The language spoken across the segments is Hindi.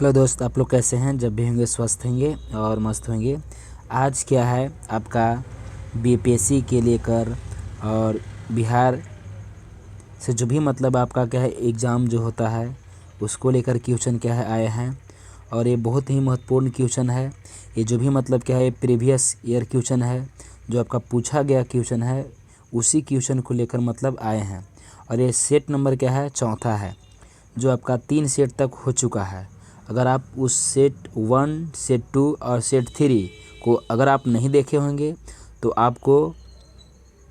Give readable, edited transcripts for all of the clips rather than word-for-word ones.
हेलो दोस्त, आप लोग कैसे हैं। जब भी होंगे स्वस्थ होंगे और मस्त होंगे। आज क्या है आपका बीपीएससी के लेकर और बिहार से जो भी मतलब आपका क्या है एग्ज़ाम जो होता है उसको लेकर क्वेश्चन क्या है आए हैं। और ये बहुत ही महत्वपूर्ण क्वेश्चन है। ये जो भी मतलब क्या है प्रीवियस ईयर क्वेश्चन है, जो आपका पूछा गया क्वेश्चन है उसी क्वेश्चन को लेकर मतलब आए हैं। और ये सेट नंबर क्या है, चौथा है, जो आपका 3 सेट तक हो चुका है। अगर आप उस सेट 1, सेट 2 और सेट 3 को अगर आप नहीं देखे होंगे तो आपको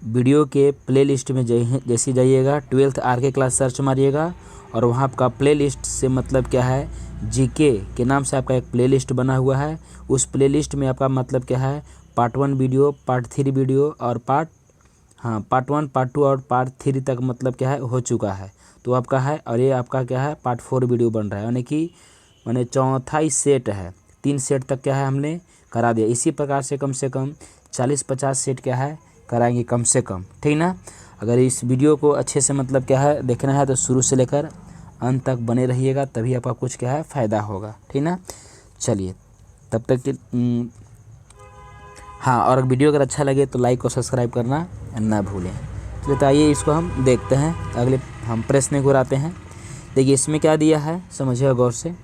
वीडियो के प्लेलिस्ट में जैसे जाइएगा 12th आर के क्लास सर्च मारिएगा और वहाँ आपका प्लेलिस्ट से मतलब क्या है जीके के नाम से आपका एक प्लेलिस्ट बना हुआ है। उस प्लेलिस्ट में आपका मतलब क्या है पार्ट 1 वीडियो, पार्ट 3 वीडियो और पार्ट 1, पार्ट 2 और पार्ट 3 तक मतलब क्या है हो चुका है तो आपका है। और ये आपका क्या है पार्ट 4 वीडियो बन रहा है, यानी कि चौथा ही सेट है। 3 सेट तक क्या है हमने करा दिया। इसी प्रकार से कम 40-50 सेट क्या है कराएंगे कम से कम, ठीक ना। अगर इस वीडियो को अच्छे से मतलब क्या है देखना है तो शुरू से लेकर अंत तक बने रहिएगा, तभी आपका कुछ क्या है फ़ायदा होगा, ठीक ना। चलिए तब तक और वीडियो अगर अच्छा लगे तो लाइक और सब्सक्राइब करना ना भूलें। तो बताइए इसको हम देखते हैं, अगले हम प्रश्न को आते हैं। देखिए इसमें क्या दिया है समझिएगा गौर से।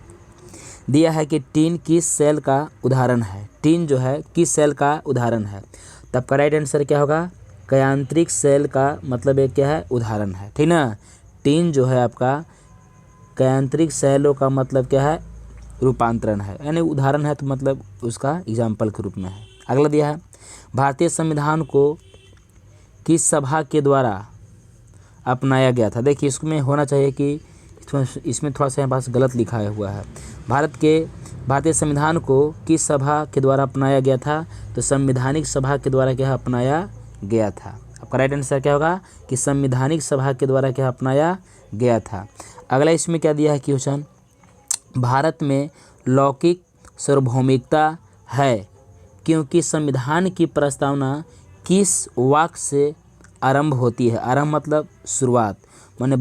दिया है कि टीन किस सेल का उदाहरण है। टीन जो है किस सेल का उदाहरण है। तब का राइट आंसर क्या होगा, कयांत्रिक सेल का मतलब एक क्या है उदाहरण है, ठीक ना। टीन जो है आपका कयांत्रिक सेलों का मतलब क्या है रूपांतरण है, यानी उदाहरण है तो मतलब उसका एग्जाम्पल के रूप में है। अगला दिया है भारतीय संविधान को किस सभा के द्वारा अपनाया गया था। देखिए इसमें होना चाहिए कि इसमें थोड़ा सा पास गलत लिखा हुआ है। भारतीय संविधान को किस सभा के द्वारा अपनाया गया था, तो संवैधानिक सभा के द्वारा क्या अपनाया गया था। आपका राइट आंसर क्या होगा कि संवैधानिक सभा के द्वारा क्या अपनाया गया था। अगला इसमें क्या दिया है क्वेश्चन, भारत में लौकिक सार्वभौमिकता है क्योंकि संविधान की प्रस्तावना किस वाक्य से आरंभ होती है। आरंभ मतलब शुरुआत, माने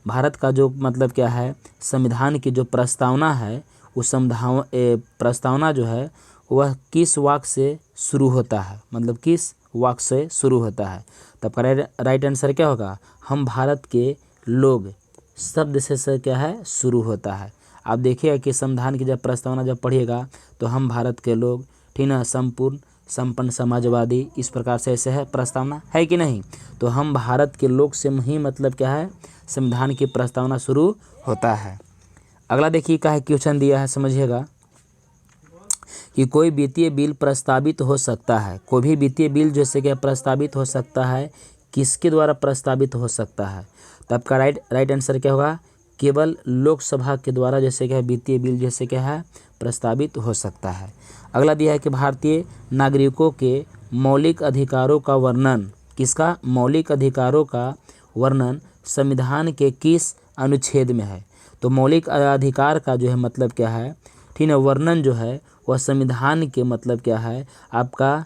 भारत का जो मतलब क्या है संविधान की जो प्रस्तावना है उस प्रस्तावना जो है वह किस वाक्य से शुरू होता है, मतलब किस वाक्य से शुरू होता है। तब राइट आंसर क्या होगा, हम भारत के लोग शब्द से क्या है शुरू होता है। आप देखिएगा कि संविधान की जब प्रस्तावना जब पढ़िएगा तो हम भारत के लोग, ठीक ना, संपन्न समाजवादी, इस प्रकार से ऐसे है प्रस्तावना है कि नहीं। तो हम भारत के लोग से ही मतलब क्या है संविधान की प्रस्तावना शुरू होता है। अगला देखिए क्या है क्वेश्चन दिया है, समझिएगा कि कोई वित्तीय बिल प्रस्तावित हो सकता है। कोई भी वित्तीय बिल जैसे कि प्रस्तावित हो सकता है, किसके द्वारा प्रस्तावित हो सकता है। तब का राइट आंसर क्या होगा, केवल लोकसभा के द्वारा जैसे क्या वित्तीय बिल जैसे क्या है प्रस्तावित हो सकता है। अगला दिया है कि भारतीय नागरिकों के मौलिक अधिकारों का वर्णन, किसका मौलिक अधिकारों का वर्णन संविधान के किस अनुच्छेद में है। तो मौलिक अधिकार का जो है मतलब क्या है, ठीक है, वर्णन जो है वह संविधान के मतलब क्या है आपका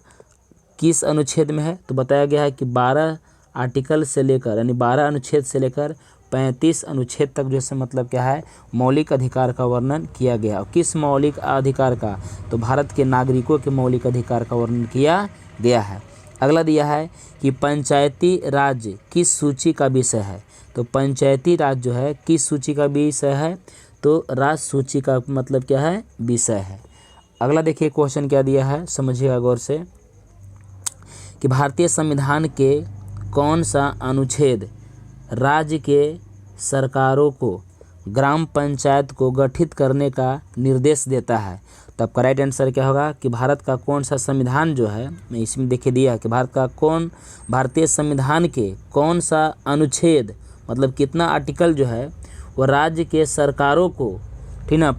किस अनुच्छेद में है। तो बताया गया है कि 12 आर्टिकल से लेकर यानी 12 अनुच्छेद से लेकर 35 अनुच्छेद तक जैसे मतलब क्या है मौलिक अधिकार का वर्णन किया गया। और किस मौलिक अधिकार का, तो भारत के नागरिकों के मौलिक अधिकार का वर्णन किया गया है। अगला दिया है कि पंचायती राज किस सूची का विषय है। तो पंचायती राज जो है किस सूची का विषय है, तो राज सूची का मतलब क्या है विषय है। अगला देखिए क्वेश्चन क्या दिया है, समझिएगा गौर से कि भारतीय संविधान के कौन सा अनुच्छेद राज्य के सरकारों को ग्राम पंचायत को गठित करने का निर्देश देता है। तब का राइट आंसर क्या होगा कि भारत का कौन सा संविधान जो है, मैं इसमें देखिए दिया है कि भारतीय संविधान के कौन सा अनुच्छेद मतलब कितना आर्टिकल जो है वो राज्य के सरकारों को, ठीक ना,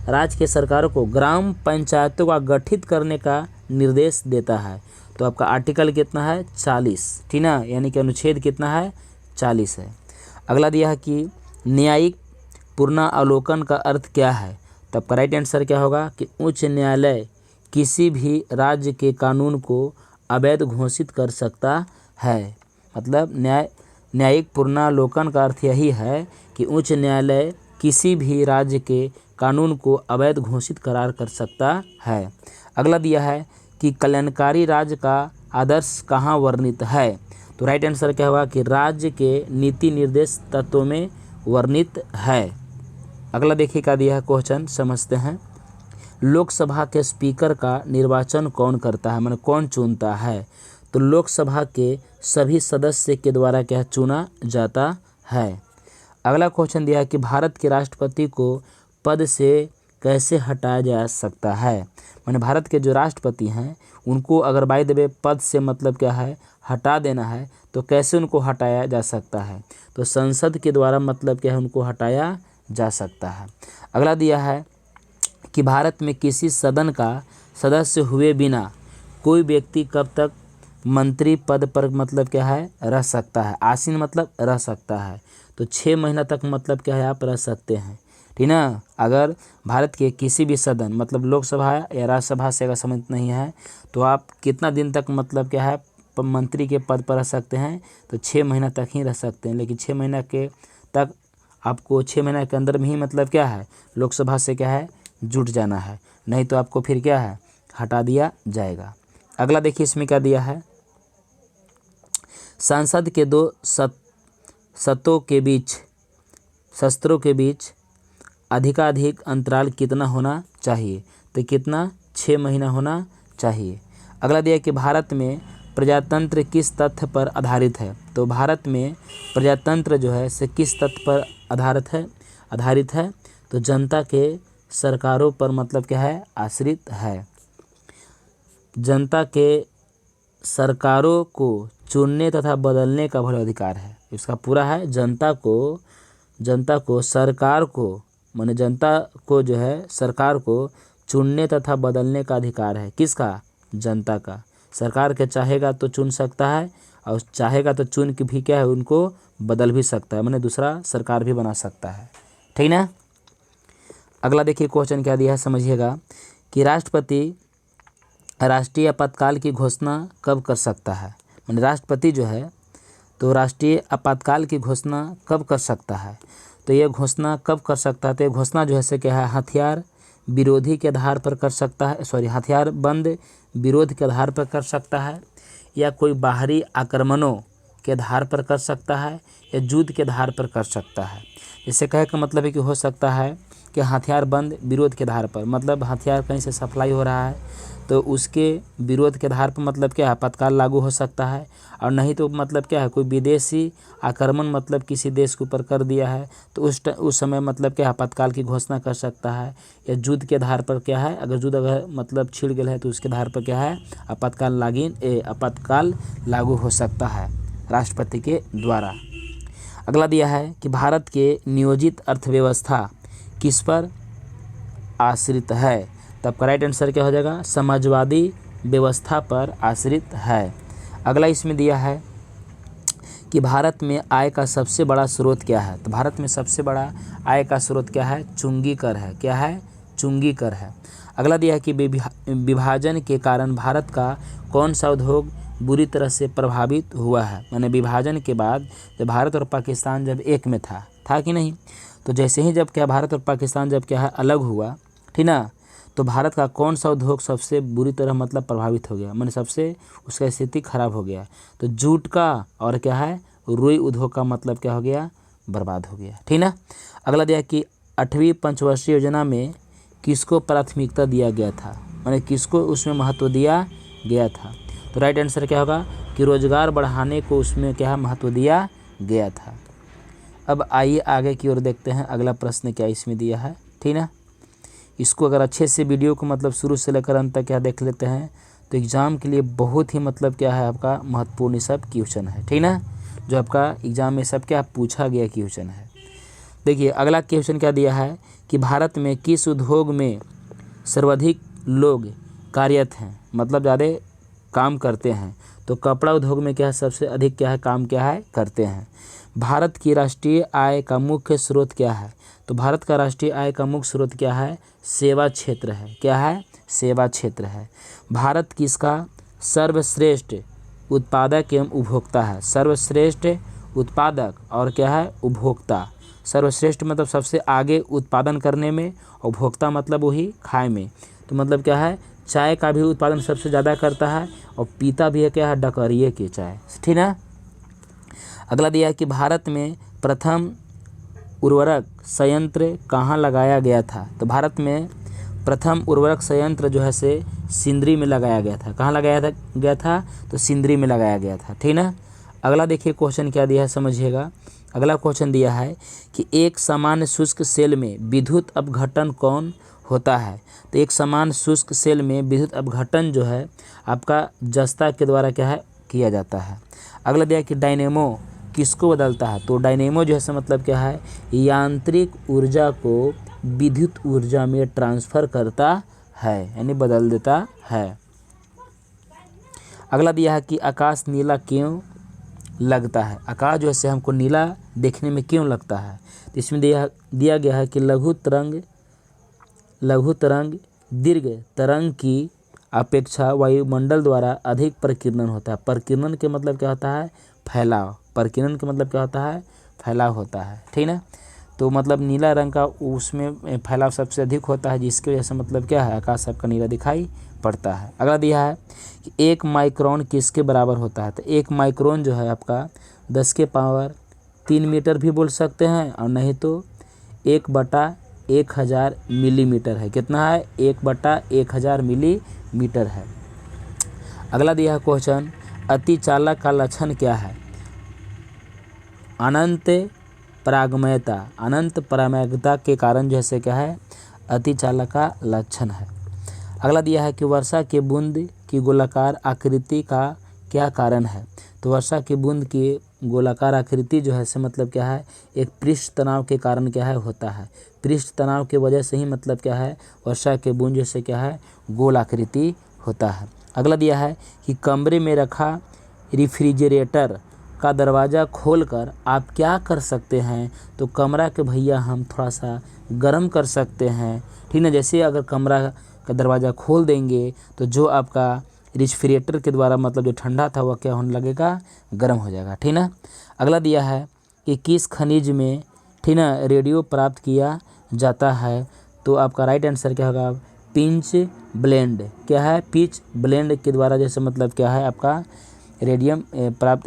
राज्य के सरकारों को ग्राम पंचायतों का गठित करने का निर्देश देता है। तो आपका आर्टिकल कितना है 40, ठीक ना, यानी कि अनुच्छेद कितना है 40 है। अगला दिया है कि न्यायिक पुनरावलोकन का अर्थ क्या है। तब का राइट आंसर क्या होगा कि उच्च न्यायालय किसी भी राज्य के कानून को अवैध घोषित कर सकता है। मतलब न्यायिक पुनरावलोकन का अर्थ यही है कि उच्च न्यायालय किसी भी राज्य के कानून को अवैध घोषित करार कर सकता है। अगला दिया है कि कल्याणकारी राज्य का आदर्श कहाँ वर्णित है। तो राइट आंसर क्या होगा कि राज्य के नीति निर्देश तत्वों में वर्णित है। अगला देखिए क्या दिया है क्वेश्चन, समझते हैं। लोकसभा के स्पीकर का निर्वाचन कौन करता है, माने कौन चुनता है। तो लोकसभा के सभी सदस्य के द्वारा क्या चुना जाता है। अगला क्वेश्चन दिया है कि भारत के राष्ट्रपति को पद से कैसे हटाया जा सकता है। माने भारत के जो राष्ट्रपति हैं उनको अगर बाय द वे पद से मतलब क्या है हटा देना है तो कैसे उनको हटाया जा सकता है। तो संसद के द्वारा मतलब क्या है उनको हटाया जा सकता है। अगला दिया है कि भारत में किसी सदन का सदस्य हुए बिना कोई व्यक्ति कब तक मंत्री पद पर मतलब क्या है रह सकता है। आसीन मतलब रह सकता है। तो 6 महीना तक मतलब क्या है आप रह सकते हैं, ठीक ना। अगर भारत के किसी भी सदन मतलब लोकसभा या राज्यसभा से अगर संबंधित नहीं है तो आप कितना दिन तक मतलब क्या है मंत्री के पद पर रह सकते हैं। तो 6 महीना तक ही रह सकते हैं, लेकिन 6 महीना के तक आपको 6 महीना के अंदर में ही मतलब क्या है लोकसभा से क्या है जुट जाना है, नहीं तो आपको फिर क्या है हटा दिया जाएगा। अगला देखिए इसमें क्या दिया है, संसद के 2 शस्त्रों के बीच अधिकाधिक अंतराल कितना होना चाहिए। तो कितना 6 महीना होना चाहिए। अगला दिया कि भारत में प्रजातंत्र किस तथ्य पर आधारित है। तो भारत में प्रजातंत्र जो है से किस तथ्य पर आधारित है। तो जनता के सरकारों पर मतलब क्या है आश्रित है। जनता के सरकारों को चुनने तथा बदलने का भले अधिकार है। इसका पूरा है जनता को सरकार को माने जनता को जो है सरकार को चुनने तथा बदलने का अधिकार है। किसका, जनता का। सरकार के चाहेगा तो चुन सकता है और चाहेगा तो चुन के भी क्या है उनको बदल भी सकता है, माने दूसरा सरकार भी बना सकता है, ठीक ना। अगला देखिए क्वेश्चन क्या दिया है समझिएगा कि राष्ट्रपति राष्ट्रीय आपातकाल की घोषणा कब कर सकता है। माने राष्ट्रपति जो है तो राष्ट्रीय आपातकाल की घोषणा कब कर सकता है। तो ये घोषणा कब कर सकता है। तो ये घोषणा जो है से क्या है हथियार विरोधी के आधार पर कर सकता है, हथियार बंद विरोध के आधार पर कर सकता है, या कोई बाहरी आक्रमणों के आधार पर कर सकता है, या युद्ध के आधार पर कर सकता है। इससे कहे का मतलब है कि हो सकता है कि हथियार बंद विरोध के आधार पर, मतलब हथियार कहीं से सप्लाई हो रहा है तो उसके विरोध के आधार पर मतलब क्या है आपातकाल लागू हो सकता है, और नहीं तो मतलब क्या है कोई विदेशी आक्रमण मतलब किसी देश के ऊपर कर दिया है तो उस समय मतलब क्या आपातकाल की घोषणा कर सकता है, या युद्ध के आधार पर क्या है अगर युद्ध अगर मतलब छिड़ गया है तो उसके आधार पर क्या है आपातकाल लागू हो सकता है राष्ट्रपति के द्वारा। अगला दिया है कि भारत के नियोजित अर्थव्यवस्था किस पर आश्रित है। तब का राइट आंसर क्या हो जाएगा, समाजवादी व्यवस्था पर आश्रित है। अगला इसमें दिया है कि भारत में आय का सबसे बड़ा स्रोत क्या है। तो भारत में सबसे बड़ा आय का स्रोत क्या है, चुंगी कर है। क्या है, चुंगी कर है। अगला दिया है कि विभाजन के कारण भारत का कौन सा उद्योग बुरी तरह से प्रभावित हुआ है। माने विभाजन के बाद जब भारत और पाकिस्तान जब एक में था कि नहीं, तो जैसे ही जब क्या भारत और पाकिस्तान जब क्या है अलग हुआ, ठीक ना, तो भारत का कौन सा उद्योग सबसे बुरी तरह मतलब प्रभावित हो गया, माने सबसे उसका स्थिति खराब हो गया। तो जूट का और क्या है रुई उद्योग का मतलब क्या हो गया, बर्बाद हो गया, ठीक ना। अगला दिया कि 8वीं पंचवर्षीय योजना में किसको प्राथमिकता दिया गया था, माने किसको उसमें महत्व दिया गया था। तो राइट आंसर क्या होगा कि रोजगार बढ़ाने को उसमें क्या महत्व दिया गया था। अब आइए आगे की ओर देखते हैं अगला प्रश्न क्या इसमें दिया है, ठीक ना। इसको अगर अच्छे से वीडियो को मतलब शुरू से लेकर अंत तक क्या देख लेते हैं तो एग्ज़ाम के लिए बहुत ही मतलब क्या है आपका महत्वपूर्ण सब क्वेश्चन है, ठीक ना, जो आपका एग्ज़ाम में सब क्या पूछा गया क्वेश्चन है। देखिए अगला क्वेश्चन क्या दिया है कि भारत में किस उद्योग में सर्वाधिक लोग कार्यरत हैं, मतलब ज़्यादा काम करते हैं। तो कपड़ा उद्योग में क्या है सबसे अधिक क्या है काम क्या है करते हैं। भारत की राष्ट्रीय आय का मुख्य स्रोत क्या है। तो भारत का राष्ट्रीय आय का मुख्य स्रोत क्या है, सेवा क्षेत्र है। क्या है, सेवा क्षेत्र है। भारत किसका सर्वश्रेष्ठ उत्पादक एवं उपभोक्ता है। सर्वश्रेष्ठ उत्पादक और क्या है उपभोक्ता। सर्वश्रेष्ठ मतलब सबसे आगे उत्पादन करने में, और भोक्ता मतलब वही खाए में। तो मतलब क्या है, चाय का भी उत्पादन सबसे ज़्यादा करता है, और पीता भी है क्या है, डकरिए की चाय, ठीक है। अगला दिया है कि भारत में प्रथम उर्वरक संयंत्र कहाँ लगाया गया था। तो भारत में प्रथम उर्वरक संयंत्र जो है से सिंदरी में लगाया गया था। कहाँ लगाया गया था, तो सिंदरी में लगाया गया था, ठीक ना। अगला देखिए क्वेश्चन क्या दिया है, समझिएगा। अगला क्वेश्चन दिया है कि एक सामान्य शुष्क सेल में विद्युत अपघटन कौन होता है। तो एक समान शुष्क सेल में विद्युत अपघटन जो है आपका जस्ता के द्वारा क्या है, किया जाता है। अगला दिया कि डायनेमो किसको बदलता है। तो डायनेमो जो है मतलब क्या है, यांत्रिक ऊर्जा को विद्युत ऊर्जा में ट्रांसफर करता है, यानी बदल देता है। अगला दिया है कि आकाश नीला क्यों लगता है। आकाश जो है हमको नीला देखने में क्यों लगता है। तो इसमें दिया गया है कि लघु तरंग दीर्घ तरंग की अपेक्षा वायुमंडल द्वारा अधिक प्रकीर्णन होता है। प्रकीर्णन के मतलब क्या होता है, फैलाव। प्रकीर्णन का मतलब क्या होता है, फैलाव होता है, ठीक ना। तो मतलब नीला रंग का उसमें फैलाव सबसे अधिक होता है, जिसकी वजह से मतलब क्या है, आकाश सबका नीला दिखाई पड़ता है। अगला दिया है कि 1 माइक्रोन किसके बराबर होता है। तो 1 माइक्रोन जो है आपका 10⁻³ मीटर भी बोल सकते हैं, और नहीं तो 1/1000 मिलीमीटर है। कितना है, 1/1000 मिलीमीटर है। अगला दिया है क्वेश्चन, अतिचालक का लक्षण क्या है। अनंत परागमयता के कारण जैसे क्या है, अतिचालक का लक्षण है। अगला दिया है कि वर्षा के बूंद की गोलाकार आकृति का क्या कारण है। तो वर्षा की बूंद की गोलाकार आकृति जो है से मतलब क्या है, एक पृष्ठ तनाव के कारण क्या है, होता है। पृष्ठ तनाव की वजह से ही मतलब क्या है, वर्षा के बूंद जैसे क्या है, गोल आकृति होता है। अगला दिया है कि कमरे में रखा रेफ्रिजरेटर का दरवाज़ा खोलकर आप क्या कर सकते हैं। तो कमरा के भैया हम थोड़ा सा गर्म कर सकते हैं, ठीक ना। जैसे अगर कमरा का दरवाज़ा खोल देंगे तो जो आपका रेफ्रिजरेटर के द्वारा मतलब जो ठंडा था वह क्या होने लगेगा, गर्म हो जाएगा, ठीक ना। अगला दिया है कि किस खनिज में, ठीक ना, रेडियो प्राप्त किया जाता है। तो आपका राइट आंसर क्या होगा, पिंच ब्लेंड। क्या है, पिंच ब्लेंड के द्वारा जैसे मतलब क्या है, आपका रेडियम प्राप्त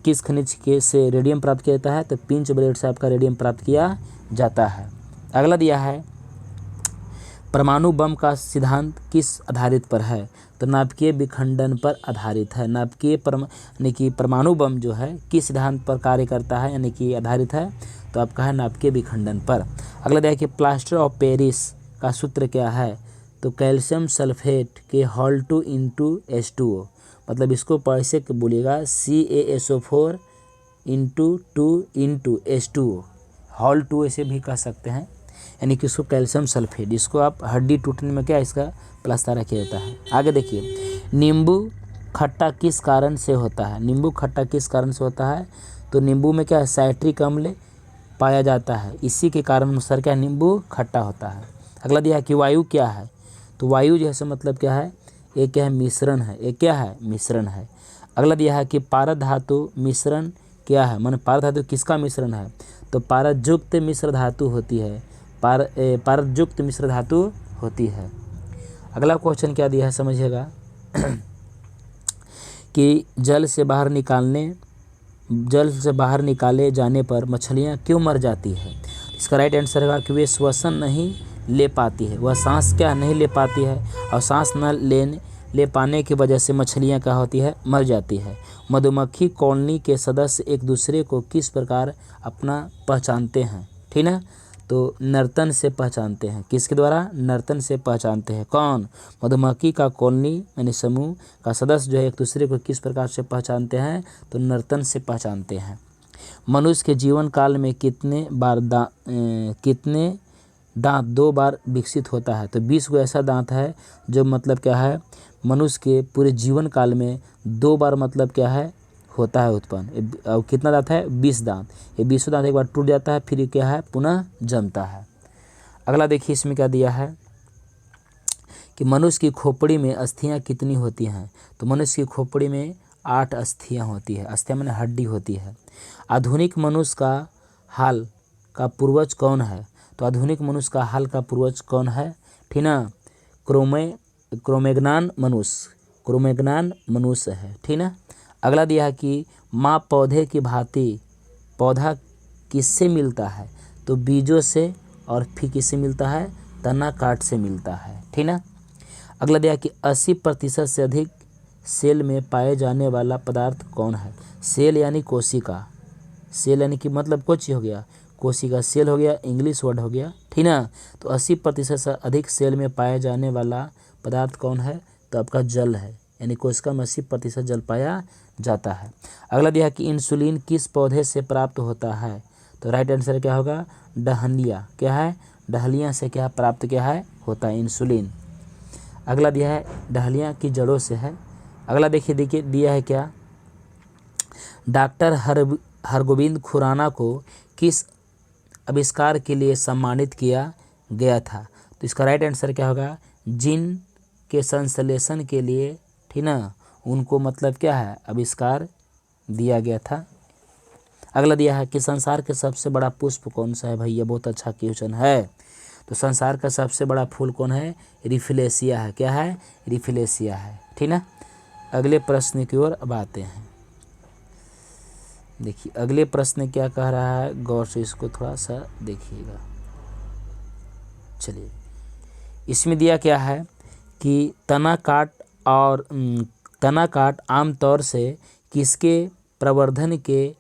किस खनिज के से रेडियम प्राप्त किया जाता है। तो पिंच ब्लेंड से आपका रेडियम प्राप्त किया जाता है। अगला दिया है परमाणु बम का सिद्धांत किस आधारित पर है। तो नाभिकीय विखंडन पर आधारित है। नाभिकीय यानी कि परमाणु बम जो है किस सिद्धांत पर कार्य करता है, यानी कि आधारित है। तो आपका है नाभिकीय विखंडन पर। अगला देखिए प्लास्टर ऑफ पेरिस का सूत्र क्या है। तो कैल्शियम सल्फेट के हॉल 2 इंटू H2O, मतलब इसको ऐसे बोलिएगा CaSO4 into 2 into H2O, hall 2 ऐसे भी कह सकते हैं, यानी कि इसको कैल्शियम सल्फेट, इसको आप हड्डी टूटने में क्या इसका प्लास्टर किया जाता है। आगे देखिए नींबू खट्टा किस कारण से होता है। नींबू खट्टा किस कारण से होता है। तो नींबू में क्या है, साइट्रिक अम्ल पाया जाता है, इसी के कारण अनुसार क्या नींबू खट्टा होता है। अगला दिया है कि वायु क्या है। तो वायु जैसे मतलब क्या है, एक क्या है, मिश्रण है। एक क्या है, मिश्रण है। अगला दिया है कि पारद धातु मिश्रण क्या है, माने पारद धातु किसका मिश्रण है। तो पारदयुक्त मिश्र धातु होती है, पारदयुक्त मिश्र धातु होती है। अगला क्वेश्चन क्या दिया है, समझिएगा कि जल से बाहर निकाले जाने पर मछलियाँ क्यों मर जाती है। इसका राइट आंसर होगा कि वे श्वसन नहीं ले पाती है, वह सांस क्या नहीं ले पाती है, और सांस न ले पाने की वजह से मछलियाँ क्या होती है, मर जाती है। मधुमक्खी कॉलोनी के सदस्य एक दूसरे को किस प्रकार अपना पहचानते हैं, ठीक ना। तो नर्तन से पहचानते हैं, किसके द्वारा, नर्तन से पहचानते हैं। कौन, मधुमक्खी का कॉलोनी यानी समूह का सदस्य जो है एक दूसरे को किस प्रकार से पहचानते हैं। तो नर्तन से पहचानते हैं। मनुष्य के जीवन काल में कितने दांत 2 बार विकसित होता है। तो 20 गो ऐसा दांत है जो मतलब क्या है, मनुष्य के पूरे जीवन काल में 2 बार मतलब क्या है, होता है उत्पन्न। और कितना दांत है, 20 दांत। ये 20 दांत एक बार टूट जाता है, फिर क्या है, पुनः जमता है। अगला देखिए इसमें क्या दिया है कि मनुष्य की खोपड़ी में अस्थियां कितनी होती हैं। तो मनुष्य की खोपड़ी में 8 अस्थियां होती है। अस्थियां माने हड्डी होती है। आधुनिक मनुष्य का हाल का पूर्वज कौन है? तो आधुनिक मनुष्य का हाल का पूर्वज कौन है? ठीक ना, क्रोमैग्नान मनुष्य है। ठीक ना। अगला दिया है कि माँ पौधे की भांति पौधा किससे मिलता है? तो बीजों से, और फिर किससे मिलता है? तना काट से मिलता है। ठीक ना। अगला दिया कि 80% से अधिक सेल में पाए जाने वाला पदार्थ कौन है? सेल यानी कोशिका, सेल यानी कि मतलब कुछ हो गया, कोशिका, सेल हो गया, इंग्लिश वर्ड हो गया। ठीक ना। तो 80% से अधिक सेल में पाए जाने वाला पदार्थ कौन है? तो आपका जल है, यानी कोशिका में 80% जल पाया जाता है। अगला दिया कि इंसुलिन किस पौधे से प्राप्त होता है? तो राइट आंसर क्या होगा? डहलिया। क्या है? डहलिया से क्या प्राप्त क्या है? होता है इंसुलिन। अगला दिया है डहलिया की जड़ों से है। अगला देखिए दिया है क्या? डॉक्टर हरगोविंद खुराना को किस आविष्कार के लिए सम्मानित किया गया था? तो इसका राइट आंसर क्या होगा? जीन के संश्लेषण के लिए। ठीक ना, उनको मतलब क्या है? आविष्कार दिया गया था। अगला दिया है कि संसार के सबसे बड़ा पुष्प कौन सा है? भैया बहुत अच्छा क्वेश्चन है। तो संसार का सबसे बड़ा फूल कौन है? रिफ्लेशिया है। क्या है? रिफ्लेशिया है। ठीक ना। अगले प्रश्न की ओर अब आते हैं। देखिए अगले प्रश्न क्या कह रहा है, गौर से इसको थोड़ा सा देखिएगा। चलिए, इसमें दिया क्या है कि तना काट आमतौर से किसके प्रवर्धन के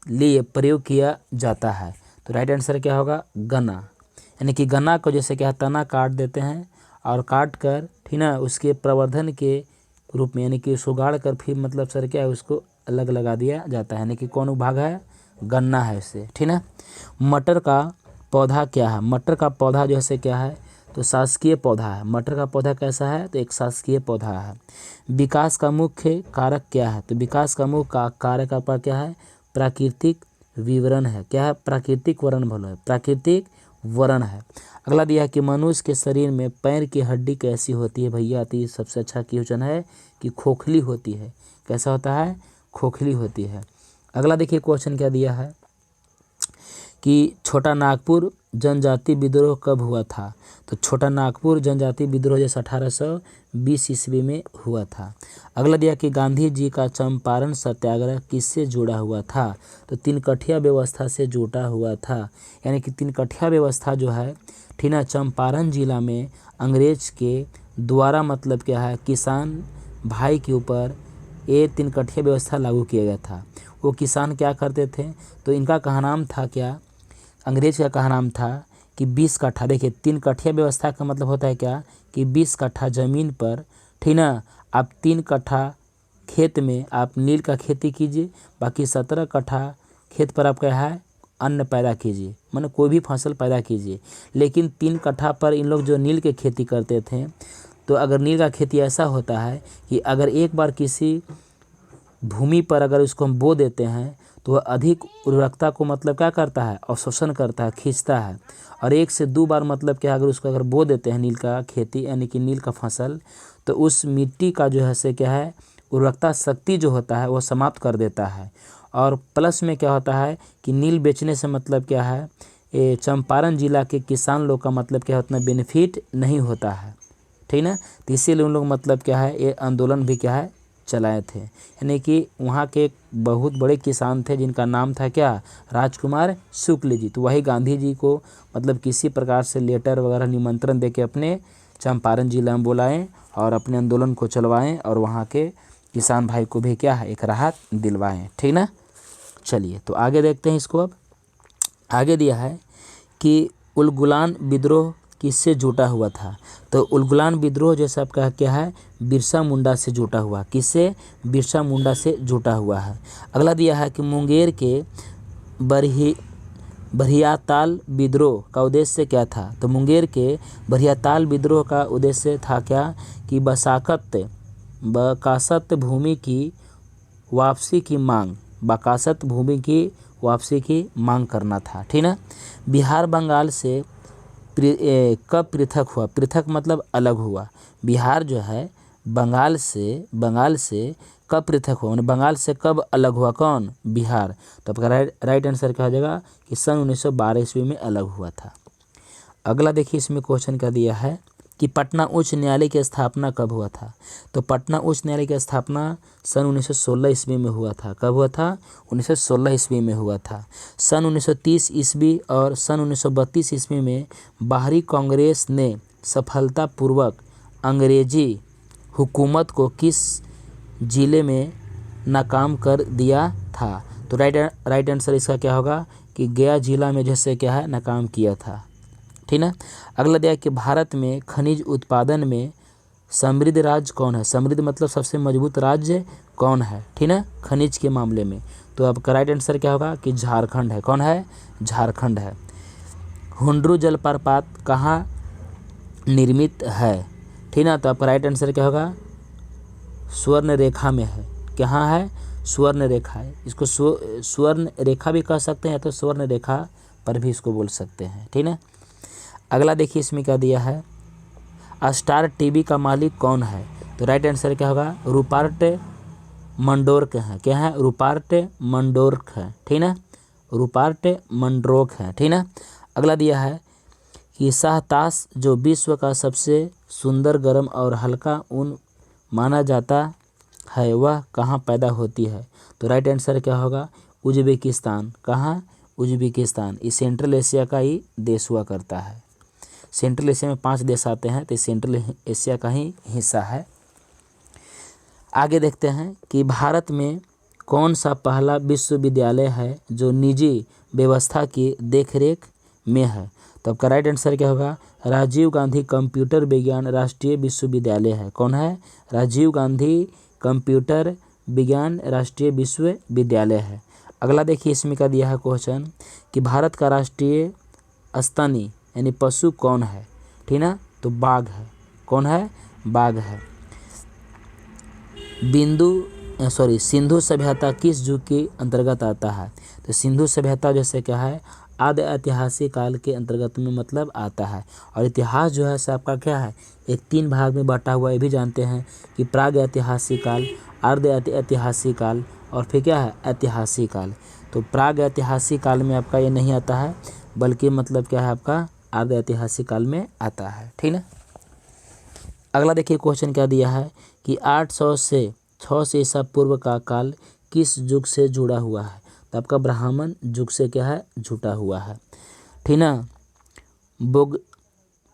लिए प्रयोग किया जाता है? तो राइट आंसर क्या होगा? गन्ना। यानी कि गन्ना को जैसे क्या तना काट देते हैं और काट कर, ठीक ना, उसके प्रवर्धन के रूप में, यानी कि उसको गाड़ कर फिर मतलब सर क्या है, उसको अलग लगा दिया जाता है। यानी कि कौन भाग है? गन्ना है इससे। ठीक ना। मटर का पौधा क्या है? मटर का पौधा जो है क्या है? तो शासकीय पौधा है। मटर का पौधा कैसा है? तो एक शासकीय पौधा है। विकास का मुख्य कारक क्या है? तो विकास का मुख्य कारक आपका क्या है? प्राकृतिक विवरण है। क्या है? प्राकृतिक वर्ण भलो है, प्राकृतिक वर्ण है। अगला दिया है कि मनुष्य के शरीर में पैर की हड्डी कैसी होती है? भैया तो ये सबसे अच्छा क्वेश्चन है कि खोखली होती है। कैसा होता है? खोखली होती है। अगला देखिए क्वेश्चन क्या दिया है कि छोटा नागपुर जनजाति विद्रोह कब हुआ था? तो छोटा नागपुर जनजाति विद्रोह जैसे 1820 ईस्वी में हुआ था। अगला दिया कि गांधी जी का चंपारण सत्याग्रह किससे जुड़ा हुआ था? तो तिनकठिया व्यवस्था से जुड़ा हुआ था। यानी कि तिनकठिया व्यवस्था जो है, ठीक ना, चंपारण जिला में अंग्रेज के द्वारा मतलब क्या है, किसान भाई के ऊपर ये तिनकठिया व्यवस्था लागू किया गया था। वो किसान क्या करते थे? तो इनका कहा नाम था क्या? अंग्रेज का कहा नाम था कि 20 कट्ठा, देखिए 3 कट्ठिया व्यवस्था का मतलब होता है क्या कि 20 कट्ठा ज़मीन पर, ठीक ना, आप 3 कट्ठा खेत में आप नील का खेती कीजिए, बाकी 17 कट्ठा खेत पर आप क्या है? अन्न पैदा कीजिए, माने कोई भी फसल पैदा कीजिए। लेकिन 3 कट्ठा पर इन लोग जो नील के खेती करते थे, तो अगर नील का खेती ऐसा होता है कि अगर एक बार किसी भूमि पर अगर उसको हम बो देते हैं तो वह अधिक उर्वरकता को मतलब क्या करता है? अवशोषण करता है, खींचता है। और 1 से 2 बार मतलब क्या, अगर उसको अगर बो देते हैं नील का खेती, यानी कि नील का फसल, तो उस मिट्टी का जो है से क्या है, उर्वरकता शक्ति जो होता है वो समाप्त कर देता है। और प्लस में क्या होता है कि नील बेचने से मतलब क्या है, ये चंपारण जिला के किसान लोग का मतलब क्या उतना बेनिफिट नहीं होता है। ठीक ना। तो इसीलिए उन लोग मतलब क्या है, ये आंदोलन भी क्या है, चलाए थे। यानी कि वहाँ के एक बहुत बड़े किसान थे जिनका नाम था क्या? राजकुमार शुक्ल जी। तो वही गांधी जी को मतलब किसी प्रकार से लेटर वगैरह निमंत्रण देके अपने चंपारण जिला में बुलाएं और अपने आंदोलन को चलवाएं और वहाँ के किसान भाई को भी क्या है, एक राहत दिलवाएं। ठीक ना। चलिए तो आगे देखते हैं इसको। अब आगे दिया है कि उलगुलान विद्रोह किससे जुटा हुआ था? तो उलगुलान विद्रोह जैसा आपका क्या है, बिरसा मुंडा से जुटा हुआ। किससे? बिरसा मुंडा से जुटा हुआ है। अगला दिया है कि मुंगेर के बरियाताल विद्रोह का उद्देश्य क्या था? तो मुंगेर के बरियाताल विद्रोह का उद्देश्य था क्या कि बकासत भूमि की वापसी की मांग, बकासत भूमि की वापसी की मांग करना था। ठीक ना। बिहार बंगाल से कब पृथक हुआ? पृथक मतलब अलग हुआ। बिहार जो है बंगाल से कब पृथक हुआ, बंगाल से कब अलग हुआ, कौन, बिहार। तो आपका राइट आंसर क्या हो जाएगा कि सन 1912 ईस्वी में अलग हुआ था। अगला देखिए इसमें क्वेश्चन क्या दिया है कि पटना उच्च न्यायालय की स्थापना कब हुआ था। तो पटना उच्च न्यायालय की स्थापना सन 1916 ईस्वी में हुआ था। कब हुआ था, 1916 ईस्वी में हुआ था। सन 1930 ईस्वी और सन 1932 ईस्वी में बाहरी कांग्रेस ने सफलतापूर्वक अंग्रेजी हुकूमत को किस जिले में नाकाम कर दिया था। तो राइट आंसर इसका क्या होगा कि गया जिला में जैसे क्या है नाकाम किया था, ठीक ना। अगला दिया कि भारत में खनिज उत्पादन में समृद्ध राज्य कौन है। समृद्ध मतलब सबसे मजबूत राज्य कौन है, ठीक ना, खनिज के मामले में। तो आपका राइट आंसर क्या होगा कि झारखंड है। कौन है, झारखंड है। हुंड्रू जलप्रपात कहाँ निर्मित है, ठीक ना। तो आपका राइट आंसर क्या होगा, स्वर्ण रेखा में है। कहाँ है, स्वर्ण रेखा है। इसको स्वर्ण रेखा भी कह सकते हैं या तो स्वर्ण रेखा पर भी इसको बोल सकते हैं, ठीक ना। अगला देखिए इसमें क्या दिया है, स्टार टीवी का मालिक कौन है। तो राइट आंसर क्या होगा, रूपर्ट मंडोर्क है। क्या है, रूपर्ट मंडोर्क है, ठीक ना, रूपर्ट मंडोर्क है, ठीक ना। अगला दिया है कि शाहताश जो विश्व का सबसे सुंदर गर्म और हल्का ऊन माना जाता है वह कहाँ पैदा होती है। तो राइट आंसर क्या होगा, उज्बेकिस्तान। कहाँ, उज्बेकिस्तान। ये सेंट्रल एशिया का ही देश हुआ करता है। सेंट्रल एशिया में 5 देश आते हैं तो सेंट्रल एशिया का ही हिस्सा है। आगे देखते हैं कि भारत में कौन सा पहला विश्वविद्यालय है जो निजी व्यवस्था की देखरेख में है। तो आपका राइट आंसर क्या होगा, राजीव गांधी कंप्यूटर विज्ञान राष्ट्रीय विश्वविद्यालय है। कौन है, राजीव गांधी कंप्यूटर विज्ञान राष्ट्रीय विश्वविद्यालय है। अगला देखिए इसमें क्या दिया है क्वेश्चन कि भारत का राष्ट्रीय स्तनी यानी पशु कौन है, ठीक ना। तो बाघ है। कौन है, बाघ है। सिंधु सभ्यता किस युग के अंतर्गत आता है। तो सिंधु सभ्यता जैसे क्या है, आदि ऐतिहासिक काल के अंतर्गत में मतलब आता है। और इतिहास जो है आपका क्या है, एक 3 भाग में बांटा हुआ। ये भी जानते हैं कि प्राग ऐतिहासिक काल, अर्ध ऐतिहासिक काल और फिर क्या है, ऐतिहासिक काल। तो प्राग ऐतिहासिक काल में आपका ये नहीं आता है, बल्कि मतलब क्या है आपका अर्ध ऐतिहासिक काल में आता है, ठीक ना। अगला देखिए क्वेश्चन क्या दिया है कि 800 से 600 ईसा पूर्व का काल किस युग से जुड़ा हुआ है। तो आपका ब्राह्मण युग से क्या है, जुटा हुआ है, ठीक ना।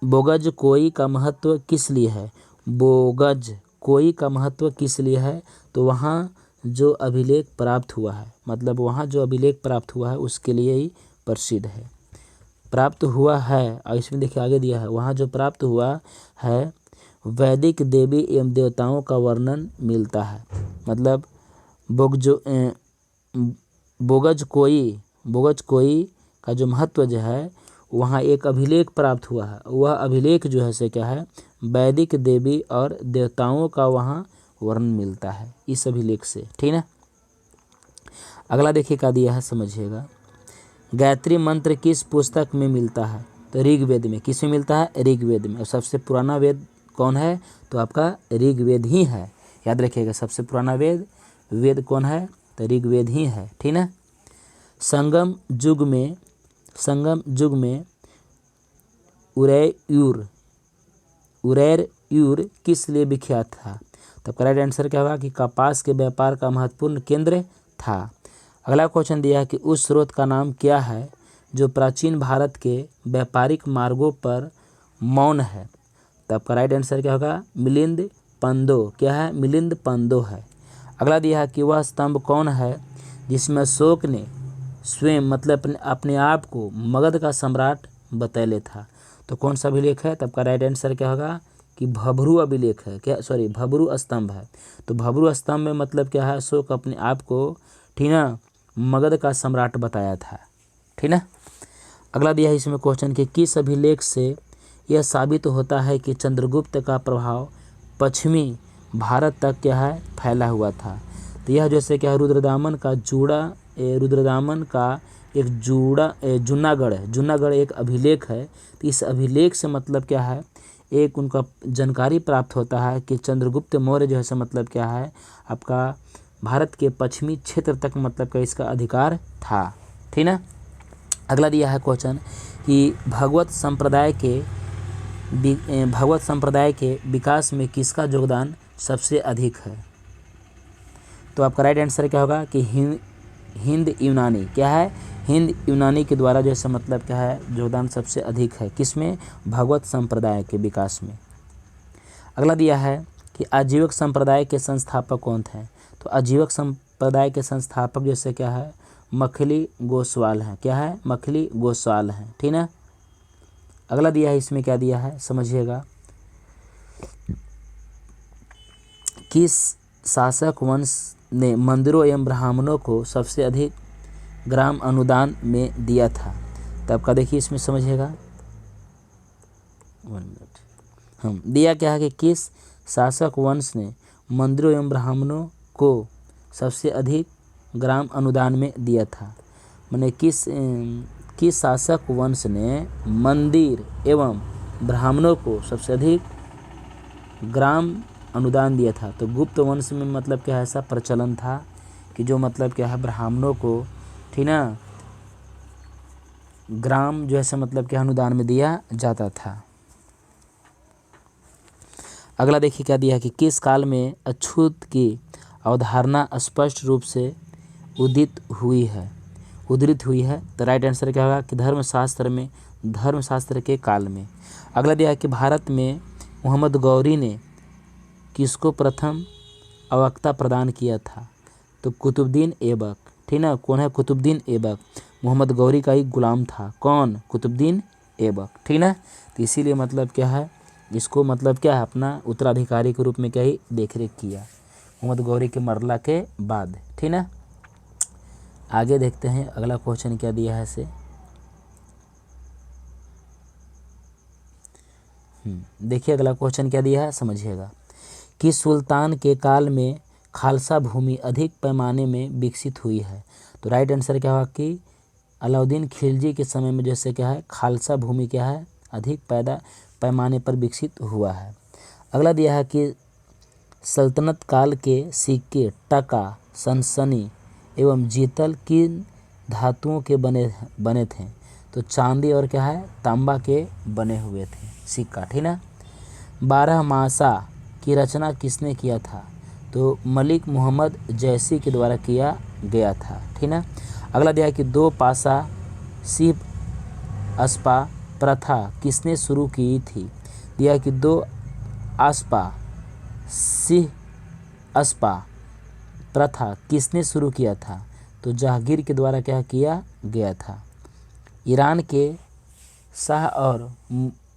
बोगज कोई का महत्व किस लिए है। बोगज कोई का महत्व किस लिए है। तो वहाँ जो अभिलेख प्राप्त हुआ है, मतलब वहाँ जो अभिलेख प्राप्त हुआ है उसके लिए ही प्रसिद्ध है। प्राप्त हुआ है, और इसमें देखिए आगे दिया है, वहाँ जो प्राप्त हुआ है वैदिक देवी एवं देवताओं का वर्णन मिलता है। मतलब बोगज कोई का जो महत्व जो है वहाँ एक अभिलेख प्राप्त हुआ है। वह अभिलेख जो है से क्या है, वैदिक देवी और देवताओं का वहाँ वर्णन मिलता है इस अभिलेख से, ठीक है। अगला देखिए क्या दिया है, समझिएगा। गायत्री मंत्र किस पुस्तक में मिलता है। तो ऋग्वेद में। किस में मिलता है, ऋग्वेद में। और सबसे पुराना वेद कौन है, तो आपका ऋग्वेद ही है। याद रखिएगा, सबसे पुराना वेद कौन है, तो ऋग्वेद ही है, ठीक है। संगम युग में उरैर किस लिए विख्यात था। तो करेक्ट आंसर क्या होगा कि कपास के व्यापार का महत्वपूर्ण केंद्र था। अगला क्वेश्चन दिया है कि उस स्रोत का नाम क्या है जो प्राचीन भारत के व्यापारिक मार्गों पर मौन है। तो आपका राइट आंसर क्या होगा, मिलिंद पंदो। क्या है, मिलिंद पंदो है। अगला दिया है कि वह स्तंभ कौन है जिसमें अशोक ने स्वयं मतलब अपने आप को मगध का सम्राट बतैले था। तो कौन सा अभिलेख है, तो आपका राइट आंसर क्या होगा कि भभरू अभिलेख है। क्या, सॉरी, भभरू स्तंभ है। तो भभरू स्तंभ में मतलब क्या है, अशोक अपने आप को, ठीक ना, मगध का सम्राट बताया था, ठीक ना। अगला दिया है इसमें क्वेश्चन कि किस अभिलेख से यह साबित होता है कि चंद्रगुप्त का प्रभाव पश्चिमी भारत तक क्या है, फैला हुआ था। तो यह जैसे क्या है, रुद्रदामन का एक जूनागढ़ एक अभिलेख है। तो इस अभिलेख से मतलब क्या है, एक उनका जानकारी प्राप्त होता है कि चंद्रगुप्त मौर्य जो है सो मतलब क्या है आपका भारत के पश्चिमी क्षेत्र तक मतलब का इसका अधिकार था। ठीक ना। अगला दिया है क्वेश्चन कि भगवत संप्रदाय के विकास में किसका योगदान सबसे अधिक है। तो आपका राइट आंसर क्या होगा कि हिंद यूनानी क्या है, हिंद यूनानी के द्वारा जैसे मतलब क्या है योगदान सबसे अधिक है किसमें, भगवत संप्रदाय के विकास में। अगला दिया है कि आजीवक संप्रदाय के संस्थापक कौन थे। तो आजीवक संप्रदाय के संस्थापक जैसे क्या है मखली गोस्वाल हैं, क्या है मखली गोस्वाल हैं। ठीक ना। अगला दिया है इसमें क्या दिया है समझिएगा, किस शासक वंश ने मंदिरों एवं ब्राह्मणों को सबसे अधिक ग्राम अनुदान में दिया था। तब का देखिए इसमें समझिएगा 1 मिनट, हम दिया क्या है कि किस शासक वंश ने मंदिरों एवं ब्राह्मणों को सबसे अधिक ग्राम अनुदान में दिया था। माने किस शासक वंश ने मंदिर एवं ब्राह्मणों को सबसे अधिक ग्राम अनुदान दिया था। तो गुप्त वंश में मतलब क्या है ऐसा प्रचलन था कि जो मतलब क्या है ब्राह्मणों को ठीक ना ग्राम जो ऐसा मतलब क्या अनुदान में दिया जाता था। अगला देखिए क्या दिया है कि किस काल में अछूत की अवधारणा स्पष्ट रूप से उदित हुई है। तो राइट आंसर क्या होगा कि धर्मशास्त्र के काल में। अगला दिया है कि भारत में मोहम्मद गौरी ने किसको प्रथम अवक्ता प्रदान किया था। तो कुतुबुद्दीन ऐबक। ठीक ना, कौन है कुतुबुद्दीन ऐबक, मोहम्मद गौरी का ही गुलाम था। कौन, कुतुबुद्दीन ऐबक। ठीक ना। तो इसीलिए मतलब क्या है इसको मतलब क्या है अपना उत्तराधिकारी के रूप में क्या ही देखरेख किया मोहम्मद गौरी के मरला के बाद। ठीक ना। आगे देखते हैं अगला क्वेश्चन क्या दिया है इसे। देखिए अगला क्वेश्चन क्या दिया है समझिएगा, कि सुल्तान के काल में खालसा भूमि अधिक पैमाने में विकसित हुई है। तो राइट आंसर क्या होगा कि अलाउद्दीन खिलजी के समय में जैसे क्या है खालसा भूमि क्या है अधिक पैमाने पर विकसित हुआ है। अगला दिया है कि सल्तनत काल के सिक्के टका, सनसनी एवं जीतल किन धातुओं के बने थे। तो चांदी और क्या है तांबा के बने हुए थे सिक्का। ठीक ना। 12 मासा की रचना किसने किया था। तो मलिक मोहम्मद जैसी के द्वारा किया गया था। ठीक ना। अगला दिया है कि 2 पासा सिप अस्पा प्रथा किसने शुरू की थी। दिया कि 2 आस्पा सिंह अस्पा प्रथा किसने शुरू किया था। तो जहांगीर के द्वारा क्या किया गया था। ईरान के शाह और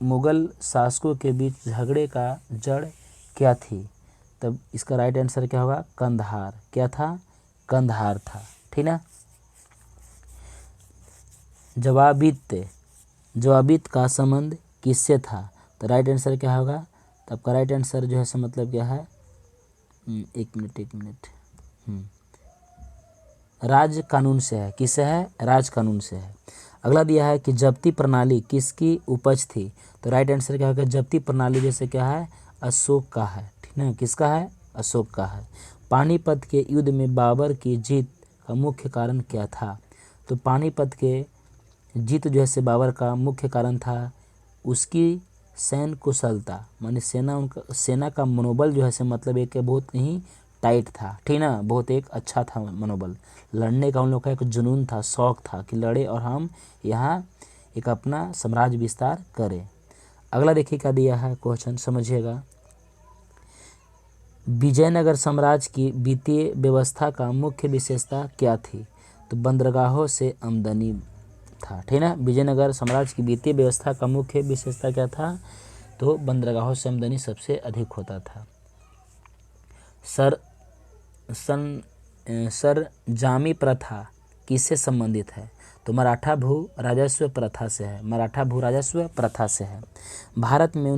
मुगल शासकों के बीच झगड़े का जड़ क्या थी। तब इसका राइट आंसर क्या होगा कंधार। क्या था, कंधार था। ठीक ना। जवाबित का संबंध किससे था। तो राइट आंसर क्या होगा, तो आपका राइट आंसर जो है सो मतलब क्या है एक मिनट राज कानून से है। किससे है, राज कानून से है। अगला दिया है कि जब्ती प्रणाली किसकी उपज थी। तो राइट आंसर क्या होगा जब्ती प्रणाली जैसे क्या है अशोक का है। ठीक है, किसका है, अशोक का है। पानीपत के युद्ध में बाबर की जीत का मुख्य कारण क्या था। तो पानीपत के जीत जो है बाबर का मुख्य कारण था उसकी सैन्य कुशलता, माने सेना का मनोबल जो है मतलब एक बहुत ही टाइट था। ठीक ना, बहुत एक अच्छा था मनोबल, लड़ने का उन लोग का एक जुनून था, शौक था कि लड़े और हम यहाँ एक अपना साम्राज्य विस्तार करें। अगला देखिए क्या दिया है क्वेश्चन समझिएगा, विजयनगर साम्राज्य की वित्तीय व्यवस्था का मुख्य विशेषता क्या थी। तो बंदरगाहों से आमदनी था। ठीक है, विजयनगर साम्राज्य की वित्तीय व्यवस्था का मुख्य विशेषता क्या था। तो बंदरगाहों से आमदनी सबसे अधिक होता था। सरंजामी प्रथा किससे संबंधित है। तो मराठा भू राजस्व प्रथा से है। मराठा भू राजस्व प्रथा से है। भारत में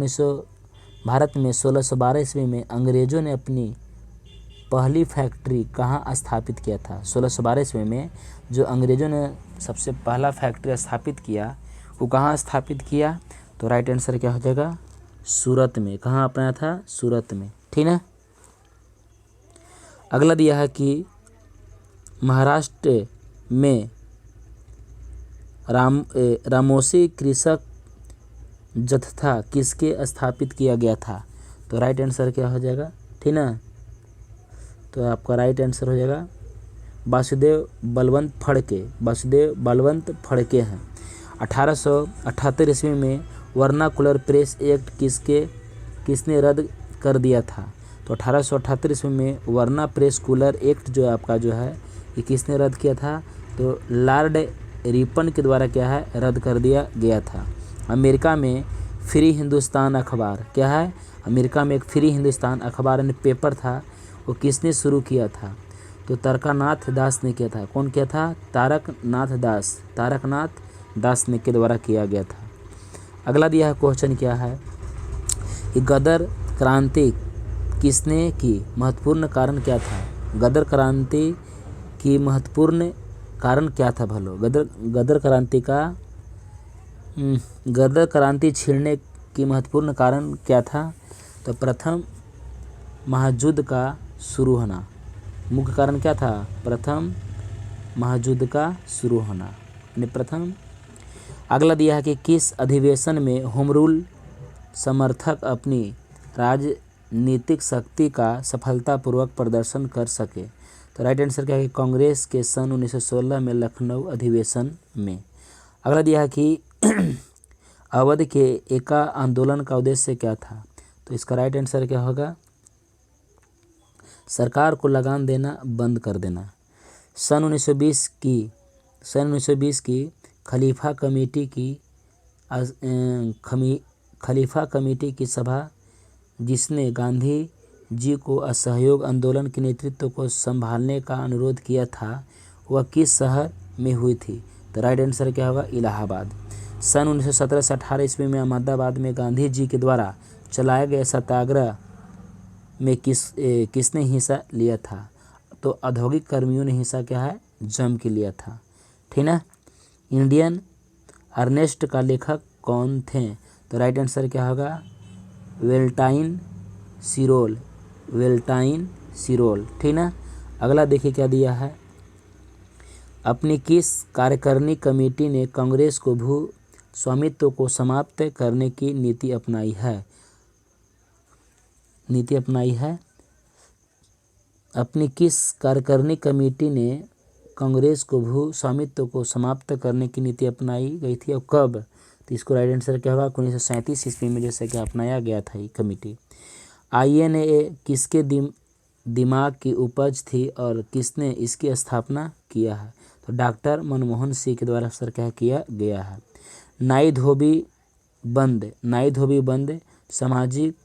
1612 ईस्वी में अंग्रेजों ने अपनी पहली फैक्ट्री कहाँ स्थापित किया था। 1612 ईस्वी में जो अंग्रेजों ने सबसे पहला फैक्ट्री स्थापित किया वो कहाँ स्थापित किया। तो राइट आंसर क्या हो जाएगा सूरत में। कहाँ अपनाया था? सूरत में, ठीक है। अगला दिया है कि महाराष्ट्र में रामोसी कृषक जत्था किसके स्थापित किया गया था? तो राइट आंसर क्या हो जाएगा, ठीक ना? तो आपका राइट आंसर हो जाएगा वासुदेव बलवंत फड़के। वासुदेव बलवंत फड़के हैं। 1878 ईस्वी में वर्नाकुलर प्रेस एक्ट किसने रद्द कर दिया था? तो 1878 ईस्वी में वर्ना प्रेस कूलर एक्ट जो आपका जो है ये किसने रद्द किया था? तो लॉर्ड रिपन के द्वारा क्या है, रद्द कर दिया गया था। अमेरिका में फ्री हिंदुस्तान अखबार क्या है? अमेरिका में एक फ्री हिंदुस्तान अखबार ने पेपर था, वो किसने शुरू किया था? तो तारकनाथ दास ने किया था। कौन किया था? तारकनाथ दास ने के द्वारा किया गया था। अगला दिया है क्वेश्चन क्या है कि गदर क्रांति किसने की? महत्वपूर्ण कारण क्या था? गदर क्रांति की महत्वपूर्ण कारण क्या था भलो? गदर क्रांति छिड़ने की महत्वपूर्ण कारण क्या था? तो प्रथम महायुद्ध का शुरू होना। मुख्य कारण क्या था? प्रथम महायुद्ध का शुरू होना। प्रथम। अगला दिया है कि किस अधिवेशन में होम रूल समर्थक अपनी राजनीतिक शक्ति का सफलतापूर्वक प्रदर्शन कर सके? तो राइट आंसर क्या है कि कांग्रेस के सन 1916 में लखनऊ अधिवेशन में। अगला दिया है कि अवध के एका आंदोलन का उद्देश्य क्या था? तो इसका राइट आंसर क्या होगा? सरकार को लगान देना बंद कर देना। सन 1920 की खलीफा कमेटी की सभा जिसने गांधी जी को असहयोग आंदोलन के नेतृत्व को संभालने का अनुरोध किया था, वह किस शहर में हुई थी? तो राइट आंसर क्या होगा? इलाहाबाद। सन 1917 से 18 ईस्वी में अहमदाबाद में गांधी जी के द्वारा चलाए गए सत्याग्रह में किसने हिस्सा लिया था? तो औद्योगिक कर्मियों ने हिस्सा क्या है, जम के लिया था, ठीक ना। इंडियन अर्नेस्ट का लेखक कौन थे? तो राइट आंसर क्या होगा? वेलेंटाइन सिरोल, ठीक ना। अगला देखिए क्या दिया है, अपनी किस कार्यकारिणी कमेटी ने कांग्रेस को भू स्वामित्व को समाप्त करने की नीति अपनाई है? अपनी किस कार्यकारिणी कमेटी ने कांग्रेस को भू स्वामित्व को समाप्त करने की नीति अपनाई गई थी और कब? तो इसको राइट आंसर क्या होगा? 1937 ईस्वी में जैसे कि अपनाया गया था ये कमेटी। INA किसके दिमाग की उपज थी और किसने इसकी स्थापना किया है? तो डॉक्टर मनमोहन सिंह के द्वारा सर क्या किया गया है। नाई धोबी बंद सामाजिक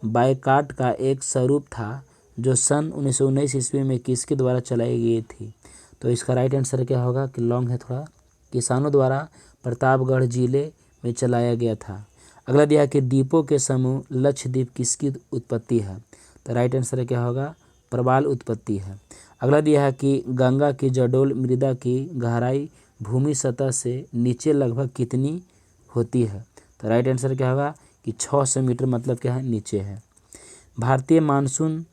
बायकॉट का एक स्वरूप था जो सन 1919 ईस्वी में किसके द्वारा चलाई गई थी? तो इसका राइट आंसर क्या होगा कि लॉन्ग है थोड़ा, किसानों द्वारा प्रतापगढ़ जिले में चलाया गया था। अगला दिया कि द्वीपों के समूह लक्षद्वीप किसकी उत्पत्ति है? तो राइट आंसर क्या होगा? प्रवाल उत्पत्ति है। अगला दिया है कि गंगा की जडोल मृदा की गहराई भूमि सतह से नीचे लगभग कितनी होती है? तो राइट आंसर क्या होगा कि 600 मीटर, मतलब क्या है, नीचे है। भारतीय मानसून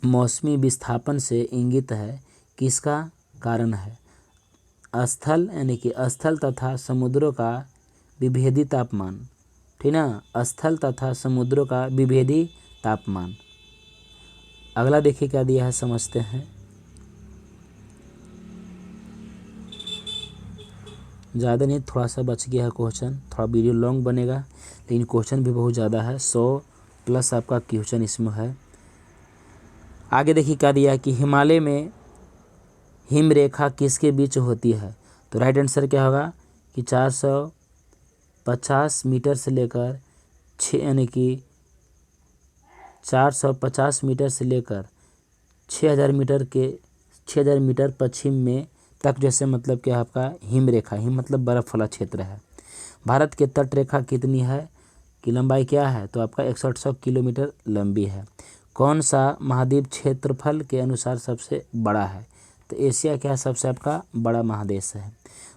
मौसमी विस्थापन से इंगित है, किसका कारण है? स्थल यानी कि स्थल तथा समुद्रों का विभेदी तापमान, ठीक ना, स्थल तथा समुद्रों का विभेदी तापमान। अगला देखिए क्या दिया है, समझते हैं। ज़्यादा नहीं, थोड़ा सा बच गया है क्वेश्चन, थोड़ा वीडियो लॉन्ग बनेगा लेकिन क्वेश्चन भी बहुत ज़्यादा है, 100+ आपका क्वेश्चन इसमें है। आगे देखिए क्या दिया है कि हिमालय में हिमरेखा किसके बीच होती है? तो राइट आंसर क्या होगा कि 450 मीटर से लेकर 450 मीटर से लेकर 6000 मीटर पश्चिम में तक, जैसे मतलब क्या आपका हिमरेखा, हिम मतलब बर्फ वाला क्षेत्र है। भारत के तट रेखा कितनी है कि लंबाई क्या है? तो आपका 6100 किलोमीटर लंबी है। कौन सा महाद्वीप क्षेत्रफल के अनुसार सबसे बड़ा है? तो एशिया क्या है, सबसे आपका बड़ा महादेश है।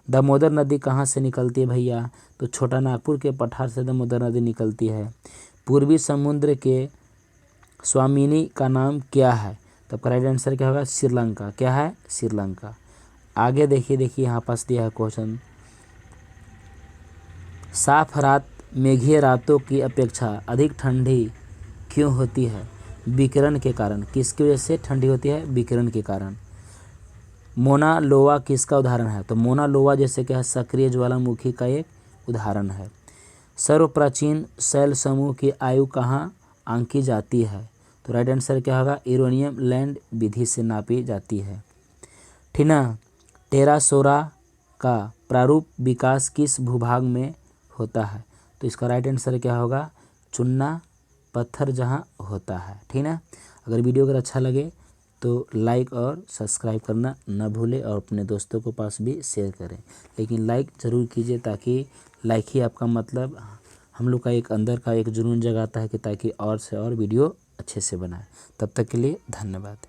दामोदर नदी कहाँ से निकलती है भैया? तो छोटा नागपुर के पठार से दामोदर नदी निकलती है। पूर्वी समुद्र के स्वामिनी का नाम क्या है? तो राइट आंसर क्या होगा? श्रीलंका। क्या है? श्रीलंका। आगे देखिए यहाँ पास दिया है क्वेश्चन, साफ रात मेघीय रातों की अपेक्षा अधिक ठंडी क्यों होती है? विकिरण के कारण। किसकी वजह से ठंडी होती है? विकिरण के कारण। मोना लोआ किसका उदाहरण है? तो मोना लोआ जैसे क्या है? सक्रिय ज्वालामुखी का एक उदाहरण है। सर्व प्राचीन शैल समूह की आयु कहाँ आंकी जाती है? तो राइट आंसर क्या होगा? इरोनियम लैंड विधि से नापी जाती है। ठीक ना। टेरासोरा का प्रारूप विकास किस भूभाग में होता है? तो इसका राइट आंसर क्या होगा? चुन्ना पत्थर जहाँ होता है। ठीक ना। अगर वीडियो अगर अच्छा लगे तो लाइक और सब्सक्राइब करना न भूलें और अपने दोस्तों को पास भी शेयर करें। लेकिन लाइक ज़रूर कीजिए, ताकि लाइक ही आपका मतलब हम लोग का एक अंदर का एक जुनून जगाता है कि ताकि और से और वीडियो अच्छे से बनाए। तब तक के लिए धन्यवाद।